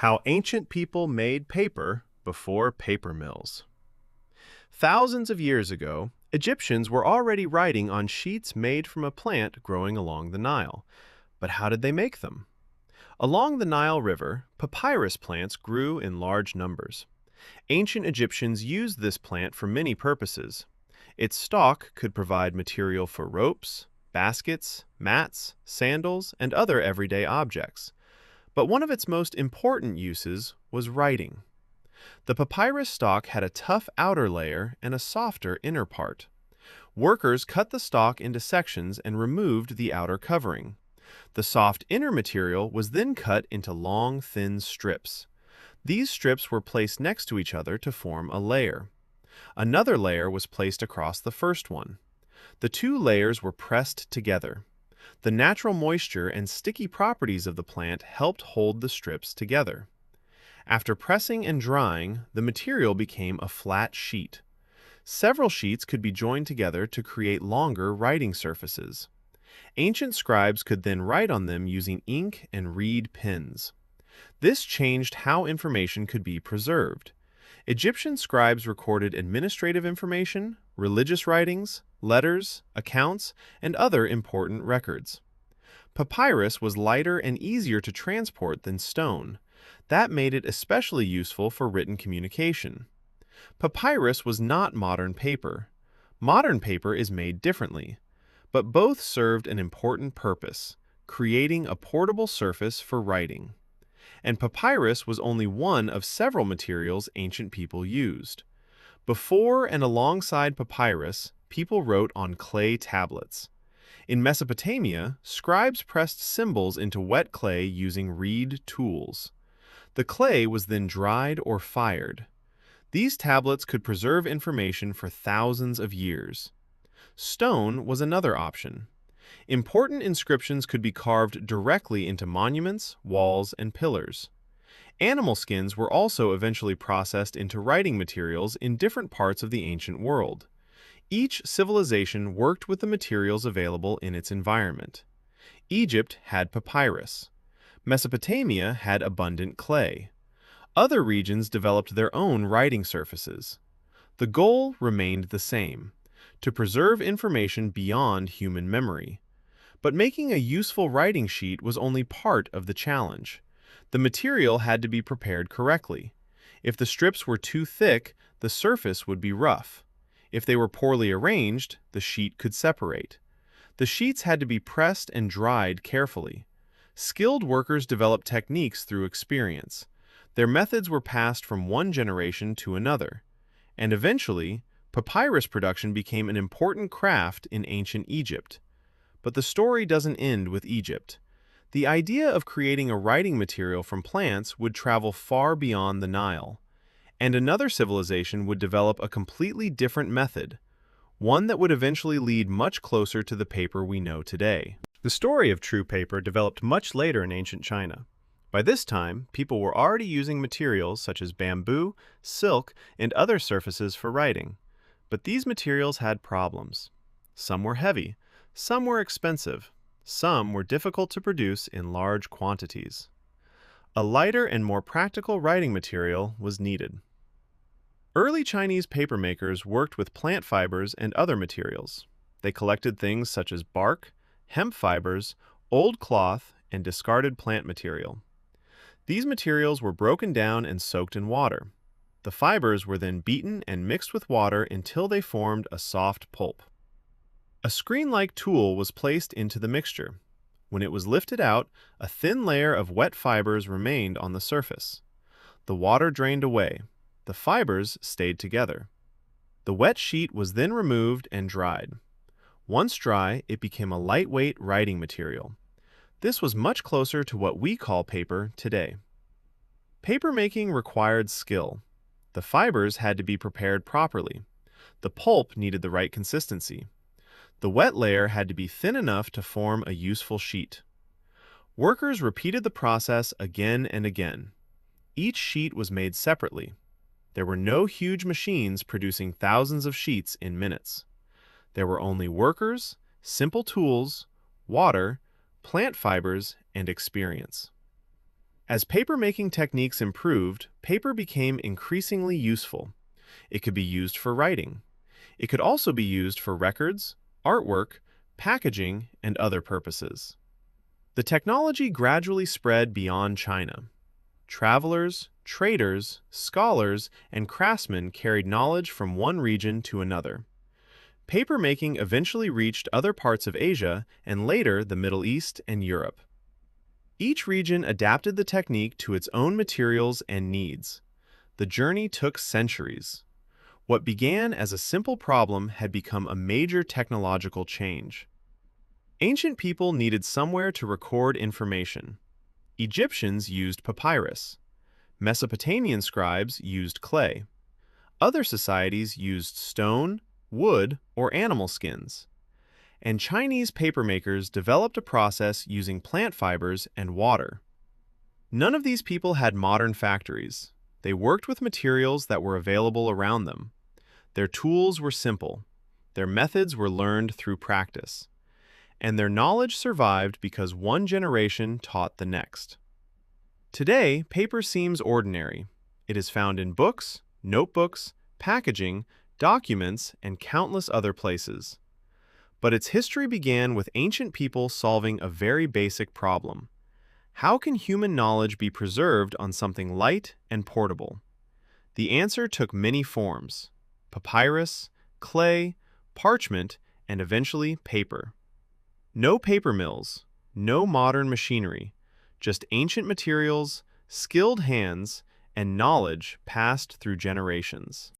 How ancient people made paper before paper mills. Thousands of years ago, Egyptians were already writing on sheets made from a plant growing along the Nile. But how did they make them? Along the Nile River, papyrus plants grew in large numbers. Ancient Egyptians used this plant for many purposes. Its stalk could provide material for ropes, baskets, mats, sandals, and other everyday objects. But one of its most important uses was writing. The papyrus stalk had a tough outer layer and a softer inner part. Workers cut the stalk into sections and removed the outer covering. The soft inner material was then cut into long, thin strips. These strips were placed next to each other to form a layer. Another layer was placed across the first one. The two layers were pressed together. The natural moisture and sticky properties of the plant helped hold the strips together. After pressing and drying, the material became a flat sheet. Several sheets could be joined together to create longer writing surfaces. Ancient scribes could then write on them using ink and reed pens. This changed how information could be preserved. Egyptian scribes recorded administrative information, religious writings, letters, accounts, and other important records. Papyrus was lighter and easier to transport than stone. That made it especially useful for written communication. Papyrus was not modern paper. Modern paper is made differently, but both served an important purpose, creating a portable surface for writing. And papyrus was only one of several materials ancient people used. Before and alongside papyrus, people wrote on clay tablets. In Mesopotamia, scribes pressed symbols into wet clay using reed tools. The clay was then dried or fired. These tablets could preserve information for thousands of years. Stone was another option. Important inscriptions could be carved directly into monuments, walls, and pillars. Animal skins were also eventually processed into writing materials in different parts of the ancient world. Each civilization worked with the materials available in its environment. Egypt had papyrus. Mesopotamia had abundant clay. Other regions developed their own writing surfaces. The goal remained the same: to preserve information beyond human memory. But making a useful writing sheet was only part of the challenge. The material had to be prepared correctly. If the strips were too thick, the surface would be rough. If they were poorly arranged, the sheet could separate. The sheets had to be pressed and dried carefully. Skilled workers developed techniques through experience. Their methods were passed from one generation to another. And eventually, papyrus production became an important craft in ancient Egypt. But the story doesn't end with Egypt. The idea of creating a writing material from plants would travel far beyond the Nile. And another civilization would develop a completely different method, one that would eventually lead much closer to the paper we know today. The story of true paper developed much later in ancient China. By this time, people were already using materials such as bamboo, silk, and other surfaces for writing. But these materials had problems. Some were heavy, some were expensive, some were difficult to produce in large quantities. A lighter and more practical writing material was needed. Early Chinese papermakers worked with plant fibers and other materials. They collected things such as bark, hemp fibers, old cloth, and discarded plant material. These materials were broken down and soaked in water. The fibers were then beaten and mixed with water until they formed a soft pulp. A screen-like tool was placed into the mixture. When it was lifted out, a thin layer of wet fibers remained on the surface. The water drained away. The fibers stayed together. The wet sheet was then removed and dried. Once dry, it became a lightweight writing material. This was much closer to what we call paper today. Papermaking required skill. The fibers had to be prepared properly. The pulp needed the right consistency. The wet layer had to be thin enough to form a useful sheet. Workers repeated the process again and again. Each sheet was made separately. There were no huge machines producing thousands of sheets in minutes. There were only workers, simple tools, water, plant fibers, and experience. As paper-making techniques improved, paper became increasingly useful. It could be used for writing. It could also be used for records, artwork, packaging, and other purposes. The technology gradually spread beyond China. Travelers, traders, scholars, and craftsmen carried knowledge from one region to another. Papermaking eventually reached other parts of Asia and later the Middle East and Europe. Each region adapted the technique to its own materials and needs. The journey took centuries. What began as a simple problem had become a major technological change. Ancient people needed somewhere to record information. Egyptians used papyrus. Mesopotamian scribes used clay. Other societies used stone, wood, or animal skins. And Chinese papermakers developed a process using plant fibers and water. None of these people had modern factories. They worked with materials that were available around them. Their tools were simple. Their methods were learned through practice. And their knowledge survived because one generation taught the next. Today, paper seems ordinary. It is found in books, notebooks, packaging, documents, and countless other places. But its history began with ancient people solving a very basic problem. How can human knowledge be preserved on something light and portable? The answer took many forms: papyrus, clay, parchment, and eventually paper. No paper mills, no modern machinery, just ancient materials, skilled hands, and knowledge passed through generations.